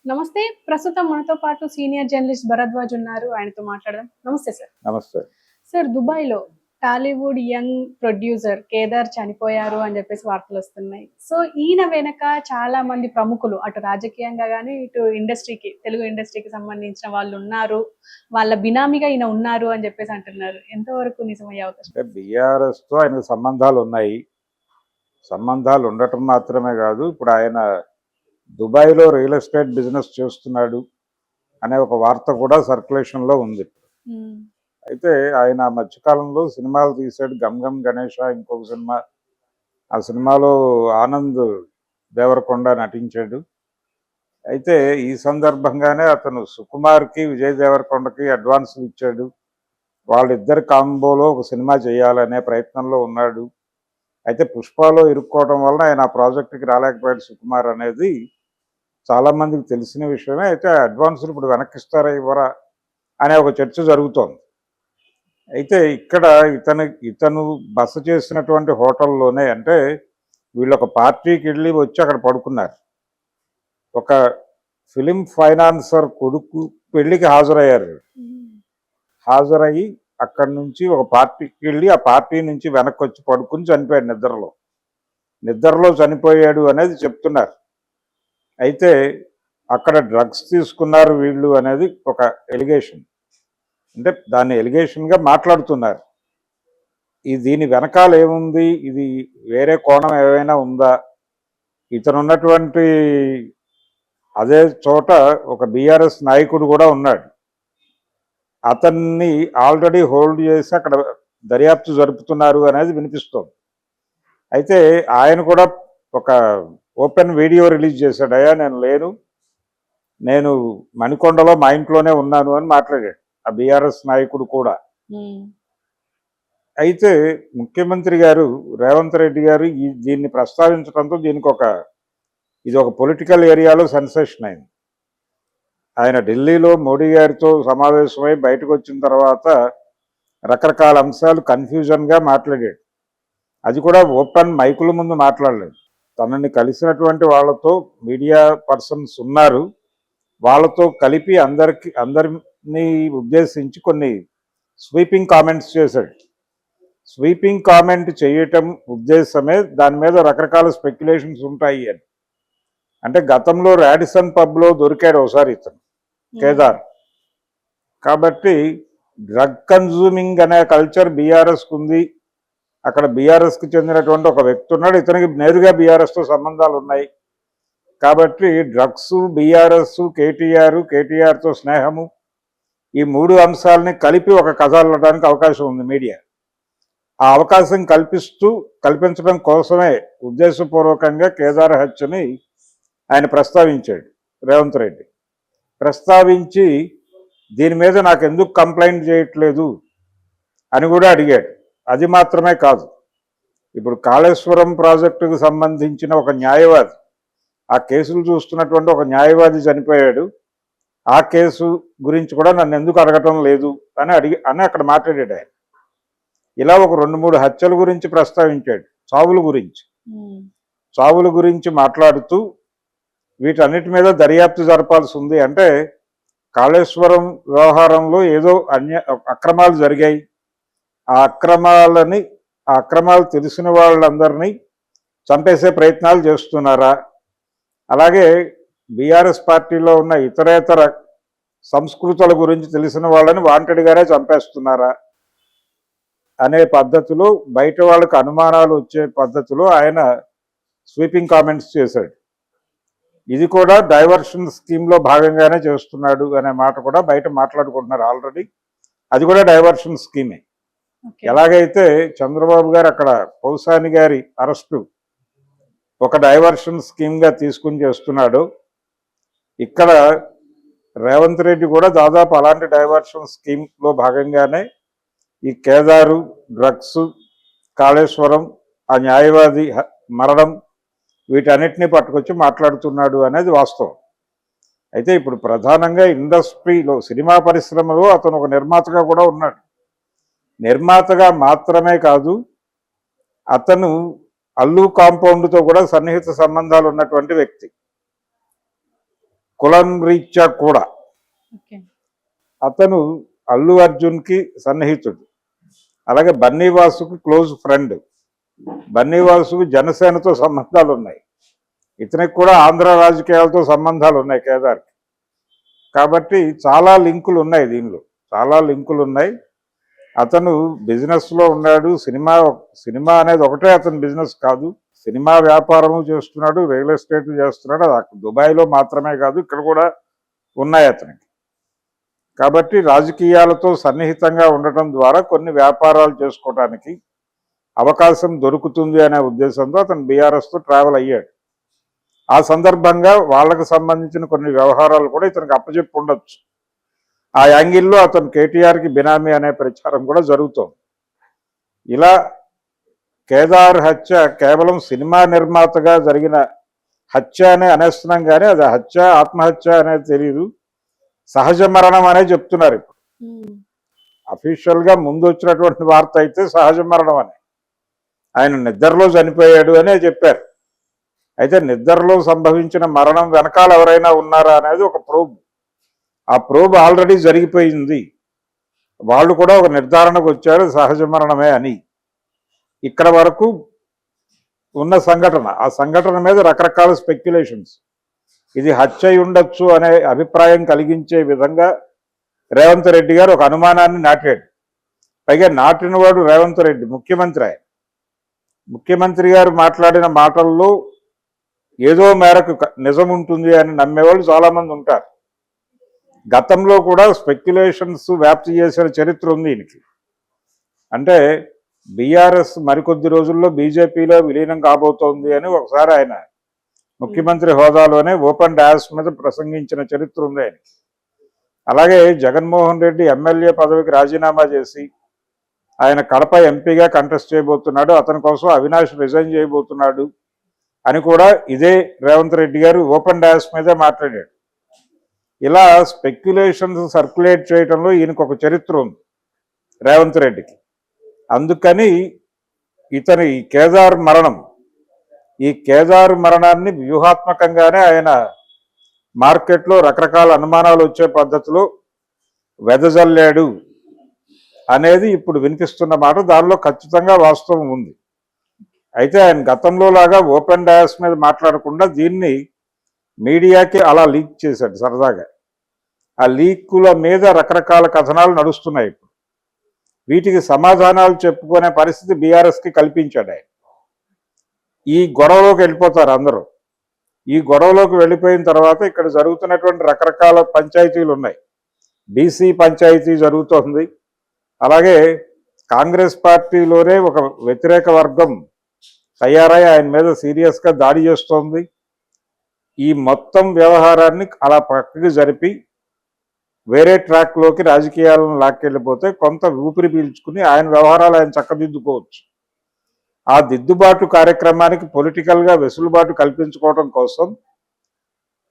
నమస్తే. ప్రస్తుతం మనతో పాటు సీనియర్ జర్నలిస్ట్ భరద్వాజ్ ఉన్నారు. ఆయనతో మాట్లాడదాం. నమస్తే సార్. నమస్తే. సార్, దుబాయ్‌లో టాలీవుడ్ యంగ్ ప్రొడ్యూసర్ కేదార్ చనిపోయారు అని చెప్పేసి వార్తలొస్తున్నాయి. సో, ఈయన వెనక చాలా మంది ప్రముఖులు అటు రాజకీయంగా గాని, ఇటు ఇండస్ట్రీకి, తెలుగు ఇండస్ట్రీకి సంబంధించిన వాళ్ళున్నారు. వాళ్ళ బినామీగా ఈయన ఉన్నారు అని చెప్పేసి అంటున్నారు. ఎంతవరకు నిజమయ్యే అవకాశం? అంటే బీఆర్ఎస్‌తో ఆయనకు సంబంధాలున్నాయి. సంబంధాలు ఉండటం మాత్రమే కాదు, ఇప్పుడు ఆయన దుబాయ్‌లో రియల్ ఎస్టేట్ బిజినెస్ చేస్తున్నాడు అనే ఒక వార్త కూడా సర్క్యులేషన్‌లో ఉంది. హ్మ్. అయితే ఆయన మధ్యకాలంలో సినిమాలు తీశాడు. 'గమ్ గమ్ గణేష' ఇంకొక సినిమా. ఆ సినిమాలో ఆనంద్ దేవరకొండ నటించాడు. అయితే ఈ సందర్భంగానే అతను సుకుమార్‌కి, విజయ్ దేవరకొండకి అడ్వాన్సులు ఇచ్చాడు. వాళ్ళిద్దరి కాంబోలో ఒక సినిమా చేయాలనే ప్రయత్నంలో ఉన్నాడు. అయితే పుష్పలో ఇరుక్కోవడం వలన ఆయన ఆ ప్రాజెక్టుకి రాలేకపోయాడు సుకుమార్ అనేది చాలామందికి తెలిసిన విషయమే. అయితే అడ్వాన్సులు ఇప్పుడు వెనక్కిస్తారా ఇవ్వరా అనే ఒక చర్చ జరుగుతోంది. అయితే ఇక్కడ ఇతను బస చేసినటువంటి హోటల్లోనే, అంటే వీళ్ళు ఒక పార్టీకి వెళ్ళి వచ్చి అక్కడ పడుకున్నారు. ఒక ఫిలిం ఫైనాన్సర్ కొడుకు పెళ్లికి హాజరయ్యారు. హాజరయ్యి అక్కడి నుంచి ఒక పార్టీకి వెళ్ళి ఆ పార్టీ నుంచి వెనక్కి వచ్చి పడుకుని చనిపోయాడు నిద్రలో చనిపోయాడు అనేది చెప్తున్నారు. అయితే అక్కడ డ్రగ్స్ తీసుకున్నారు వీళ్ళు అనేది ఒక ఎలిగేషన్. అంటే దాన్ని ఎలిగేషన్గా మాట్లాడుతున్నారు. దీని వెనకాల ఏముంది, ఇది వేరే కోణం ఏమైనా ఉందా? ఇతను ఉన్నటువంటి అదే చోట ఒక బీఆర్ఎస్ నాయకుడు కూడా ఉన్నాడు. అతన్ని ఆల్రెడీ హోల్డ్ చేసి అక్కడ దర్యాప్తు జరుపుతున్నారు అనేది వినిపిస్తోంది. అయితే ఆయన కూడా ఒక ఓపెన్ వీడియో రిలీజ్ చేశాడు. అయ్యా నేను మణికొండలో మా ఇంట్లోనే ఉన్నాను అని మాట్లాడాడు ఆ బీఆర్ఎస్ నాయకుడు కూడా. అయితే ముఖ్యమంత్రి గారు రేవంత్ రెడ్డి గారు దీన్ని ప్రస్తావించడంతో ఇది ఒక పొలిటికల్ ఏరియాలో సెన్సేషన్ అయింది. ఆయన ఢిల్లీలో మోడీ గారితో సమావేశమై బయటకు వచ్చిన తర్వాత రకరకాల అంశాలు కన్ఫ్యూజన్గా మాట్లాడాడు. అది కూడా ఓపెన్ మైకుల ముందు మాట్లాడలేదు. తనని కలిసినటువంటి వాళ్ళతో మీడియా పర్సన్స్ ఉన్నారు, వాళ్ళతో కలిపి అందరినీ ఉద్దేశించి కొన్ని స్వీపింగ్ కామెంట్స్ చేశాడు. స్వీపింగ్ కామెంట్ చేయటం ఉద్దేశమే దాని మీద రకరకాల స్పెక్యులేషన్స్ ఉంటాయి అని. అంటే గతంలో రాడిసన్ పబ్లో దొరికాడు ఒకసారి ఇతను కేదార్. కాబట్టి డ్రగ్ కన్జ్యూమింగ్ అనే కల్చర్ బీఆర్ఎస్కి ఉంది. అక్కడ బీఆర్ఎస్కి చెందినటువంటి ఒక వ్యక్తి ఉన్నాడు, ఇతనికి నేరుగా బీఆర్ఎస్తో సంబంధాలు ఉన్నాయి. కాబట్టి డ్రగ్స్, బీఆర్ఎస్, కేటీఆర్తో స్నేహము, ఈ మూడు అంశాలని కలిపి ఒక కథ అల్లడానికి అవకాశం ఉంది మీడియా. ఆ అవకాశం కల్పించడం కోసమే ఉద్దేశపూర్వకంగా కేదార్ హత్యని ఆయన ప్రస్తావించాడు రేవంత్ రెడ్డి. ప్రస్తావించి దీని మీద నాకు ఎందుకు కంప్లైంట్ చేయట్లేదు అని కూడా అడిగాడు. అది మాత్రమే కాదు, ఇప్పుడు కాళేశ్వరం ప్రాజెక్టుకు సంబంధించిన ఒక న్యాయవాది, ఆ కేసులు చూస్తున్నటువంటి ఒక న్యాయవాది చనిపోయాడు. ఆ కేసు గురించి కూడా నన్ను ఎందుకు అడగటం లేదు అని అక్కడ మాట్లాడాడు ఆయన. ఇలా ఒక 2-3 హత్యల గురించి ప్రస్తావించాడు, చావుల గురించి మాట్లాడుతూ వీటన్నిటి మీద దర్యాప్తు జరపాల్సి ఉంది. అంటే కాళేశ్వరం వ్యవహారంలో ఏదో అక్రమాలు జరిగాయి, ఆ అక్రమాలు తెలిసిన వాళ్ళందరినీ చంపేసే ప్రయత్నాలు చేస్తున్నారా, అలాగే బీఆర్ఎస్ పార్టీలో ఉన్న ఇతరేతర సంస్కృతుల గురించి తెలిసిన వాళ్ళని వాంటెడ్గానే చంపేస్తున్నారా అనే పద్ధతిలో, బయట వాళ్ళకు అనుమానాలు వచ్చే పద్ధతిలో ఆయన స్వీపింగ్ కామెంట్స్ చేశాడు. ఇది కూడా డైవర్షన్ స్కీమ్లో భాగంగానే చేస్తున్నాడు అనే మాట కూడా బయట మాట్లాడుకుంటున్నారు ఆల్రెడీ. అది కూడా డైవర్షన్ స్కీమే. ఎలాగైతే చంద్రబాబు గారు అక్కడ కౌసాని గారి అరెస్టు ఒక డైవర్షన్ స్కీమ్గా తీసుకుని చేస్తున్నాడు, ఇక్కడ రేవంత్ రెడ్డి కూడా దాదాపు అలాంటి డైవర్షన్ స్కీమ్లో భాగంగానే ఈ కేదారు, డ్రగ్స్, కాళేశ్వరం, ఆ న్యాయవాది మరణం, వీటన్నిటినీ పట్టుకొచ్చి మాట్లాడుతున్నాడు అనేది వాస్తవం. అయితే ఇప్పుడు ప్రధానంగా ఇండస్ట్రీలో, సినిమా పరిశ్రమలో అతను ఒక నిర్మాతగా కూడా ఉన్నాడు. నిర్మాతగా మాత్రమే కాదు, అతను అల్లు కాంపౌండ్తో కూడా సన్నిహిత సంబంధాలు ఉన్నటువంటి వ్యక్తి. కులం రీత్యా కూడా ఓకే. అతను అల్లు అర్జున్కి సన్నిహితుడు, అలాగే బన్నీవాసుకు క్లోజ్ ఫ్రెండ్. బన్నీవాసుకు జనసేనతో సంబంధాలు ఉన్నాయి, ఇతనికి కూడా ఆంధ్ర రాజకీయాలతో సంబంధాలు ఉన్నాయి కేదార్కి. కాబట్టి చాలా లింకులు ఉన్నాయి, దీనిలో చాలా లింకులు ఉన్నాయి. అతను బిజినెస్లో ఉన్నాడు. సినిమా అనేది ఒకటే అతని బిజినెస్ కాదు, సినిమా వ్యాపారము చేస్తున్నాడు, రియల్ ఎస్టేట్ చేస్తున్నాడు. అది దుబాయ్లో మాత్రమే కాదు, ఇక్కడ కూడా ఉన్నాయి అతనికి. కాబట్టి రాజకీయాలతో సన్నిహితంగా ఉండటం ద్వారా కొన్ని వ్యాపారాలు చేసుకోవడానికి అవకాశం దొరుకుతుంది అనే ఉద్దేశంతో అతను బీఆర్ఎస్తో ట్రావెల్ అయ్యాడు. ఆ సందర్భంగా వాళ్ళకు సంబంధించిన కొన్ని వ్యవహారాలు కూడా ఇతనికి అప్పచెప్పి ఉండొచ్చు. ఆ యాంగిల్లో అతను కేటీఆర్కి బినామీ అనే ప్రచారం కూడా జరుగుతోంది. ఇలా కేదార్ హత్య కేవలం సినిమా నిర్మాతగా జరిగిన హత్య అనే అనేస్తున్నాం, కానీ అది హత్య ఆత్మహత్య అనేది తెలియదు, సహజ మరణం అనే చెప్తున్నారు. ఇప్పుడు అఫీషియల్గా ముందు వచ్చినటువంటి వార్త అయితే సహజ మరణం అని, ఆయన నిద్రలో చనిపోయాడు అనే చెప్పారు. అయితే నిద్రలో సంభవించిన మరణం వెనకాల ఎవరైనా ఉన్నారా అనేది ఒక ప్రోబ్. ఆ ప్రోబ్ ఆల్రెడీ జరిగిపోయింది, వాళ్ళు కూడా ఒక నిర్ధారణకు వచ్చారు సహజ మరణమే అని. ఇక్కడ వరకు ఉన్న సంఘటన, ఆ సంఘటన మీద రకరకాల స్పెక్యులేషన్స్. ఇది హత్య ఉండొచ్చు అనే అభిప్రాయం కలిగించే విధంగా రేవంత్ రెడ్డి గారు ఒక అనుమానాన్ని నాటాడు. పైగా నాటినవాడు రేవంత్ రెడ్డి, ముఖ్యమంత్రి. ఆయన ముఖ్యమంత్రి గారు మాట్లాడిన మాటల్లో ఏదో మేరకు నిజం ఉంటుంది అని నమ్మేవాళ్ళు చాలామంది ఉంటారు. గతంలో కూడా స్పెక్యులేషన్స్ వ్యాప్తి చేసిన చరిత్ర ఉంది ఈయనకి. అంటే బీఆర్ఎస్ మరికొద్ది రోజుల్లో బీజేపీలో విలీనం కాబోతోంది అని ఒకసారి ఆయన ముఖ్యమంత్రి హోదాలోనే ఓపెన్ డాస్ మీద ప్రసంగించిన చరిత్ర ఉంది ఆయనకి. అలాగే జగన్మోహన్ రెడ్డి ఎమ్మెల్యే పదవికి రాజీనామా చేసి ఆయన కడప ఎంపీగా కంటెస్ట్ చేయబోతున్నాడు, అతని కోసం అవినాష్ రిజైన్ చేయబోతున్నాడు అని కూడా ఇదే రేవంత్ రెడ్డి గారు ఓపెన్ డాస్ మీదే మాట్లాడాడు. ఇలా స్పెక్యులేషన్స్ సర్క్యులేట్ చేయడంలో ఈయనకు ఒక చరిత్ర ఉంది రేవంత్ రెడ్డికి. అందుకని ఇతని ఈ కేదార్ మరణాన్ని వ్యూహాత్మకంగానే ఆయన మార్కెట్లో రకరకాల అనుమానాలు వచ్చే పద్ధతిలో వెదజల్లాడు అనేది ఇప్పుడు వినిపిస్తున్న మాట. దానిలో ఖచ్చితంగా వాస్తవం ఉంది. అయితే ఆయన గతంలో లాగా ఓపెన్ డయాస్ మీద మాట్లాడకుండా దీన్ని మీడియాకి అలా లీక్ చేశాడు సరదాగా. ఆ లీకుల మీద రకరకాల కథనాలు నడుస్తున్నాయి ఇప్పుడు. వీటికి సమాధానాలు చెప్పుకునే పరిస్థితి బీఆర్ఎస్కి కల్పించాడు ఆయన. ఈ గొడవలోకి వెళ్ళిపోతారు అందరూ. ఈ గొడవలోకి వెళ్ళిపోయిన తర్వాత ఇక్కడ జరుగుతున్నటువంటి రకరకాల పంచాయతీలు ఉన్నాయి. బీసీ పంచాయతీ జరుగుతోంది, అలాగే కాంగ్రెస్ పార్టీలోనే ఒక వ్యతిరేక వర్గం తయారై ఆయన మీద సీరియస్గా దాడి చేస్తోంది. ఈ మొత్తం వ్యవహారాన్ని అలా పక్కకి జరిపి వేరే ట్రాక్లోకి రాజకీయాలను లాక్కెళ్ళిపోతే కొంత ఊపిరి పీల్చుకుని ఆయన వ్యవహారాలు ఆయన చక్కదిద్దుకోవచ్చు. ఆ దిద్దుబాటు కార్యక్రమానికి పొలిటికల్గా వెసులుబాటు కల్పించుకోవడం కోసం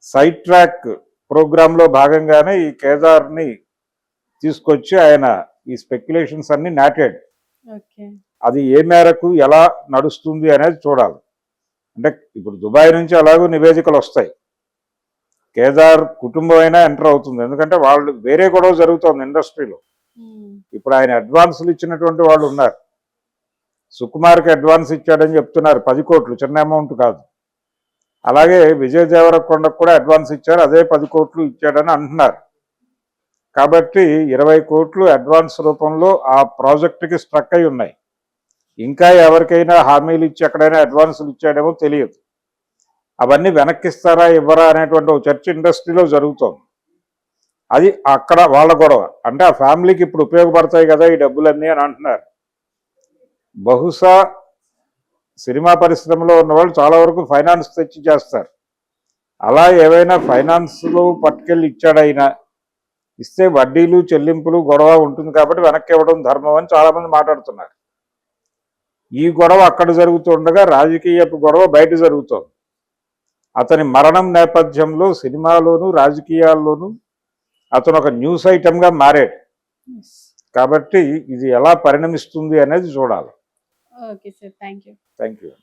సైడ్ ట్రాక్ ప్రోగ్రాంలో భాగంగానే ఈ కేదార్ని తీసుకొచ్చి ఆయన ఈ స్పెక్యులేషన్స్ అన్ని నాటాడు. అది ఏ మేరకు ఎలా నడుస్తుంది అనేది చూడాలి. అంటే ఇప్పుడు దుబాయ్ నుంచి అలాగూ నివేదికలు వస్తాయి, కేదార్ కుటుంబం అయినా ఎంటర్ అవుతుంది. ఎందుకంటే వాళ్ళు వేరే గొడవ జరుగుతోంది ఇండస్ట్రీలో. ఇప్పుడు ఆయన అడ్వాన్సులు ఇచ్చినటువంటి వాళ్ళు ఉన్నారు. సుకుమార్కి అడ్వాన్స్ ఇచ్చాడని చెప్తున్నారు, 10 కోట్లు, చిన్న అమౌంట్ కాదు. అలాగే విజయ్ దేవరకొండకు కూడా అడ్వాన్స్ ఇచ్చారు, అదే 10 కోట్లు ఇచ్చాడని అంటున్నారు. కాబట్టి 20 కోట్లు అడ్వాన్స్ రూపంలో ఆ ప్రాజెక్టుకి స్ట్రక్ అయి ఉన్నాయి. ఇంకా ఎవరికైనా హామీలు ఇచ్చి ఎక్కడైనా అడ్వాన్సులు ఇచ్చాడేమో తెలియదు. అవన్నీ వెనక్కిస్తారా ఇవ్వరా అనేటువంటి ఒక చర్చ ఇండస్ట్రీలో జరుగుతోంది. అది అక్కడ వాళ్ళ గొడవ. అంటే ఆ ఫ్యామిలీకి ఇప్పుడు ఉపయోగపడతాయి కదా ఈ డబ్బులన్నీ అని అంటున్నారు. బహుశా సినిమా పరిశ్రమలో ఉన్నవాళ్ళు చాలా వరకు ఫైనాన్స్ తెచ్చి చేస్తారు. అలా ఏవైనా ఫైనాన్స్లో పట్టుకెళ్ళి ఇచ్చాడైనా ఇస్తే వడ్డీలు చెల్లింపులు గొడవ ఉంటుంది కాబట్టి వెనక్కి ఇవ్వడం ధర్మం అని చాలామంది మాట్లాడుతున్నారు. ఈ గొడవ అక్కడ జరుగుతుండగా రాజకీయపు గొడవ బయట జరుగుతోంది. అతని మరణం నేపథ్యంలో సినిమాలోను రాజకీయాల్లోనూ అతను ఒక న్యూస్ ఐటమ్గా మారాడు. కాబట్టి ఇది ఎలా పరిణమిస్తుంది అనేది చూడాలి. Okay sir, thank you. Thank you.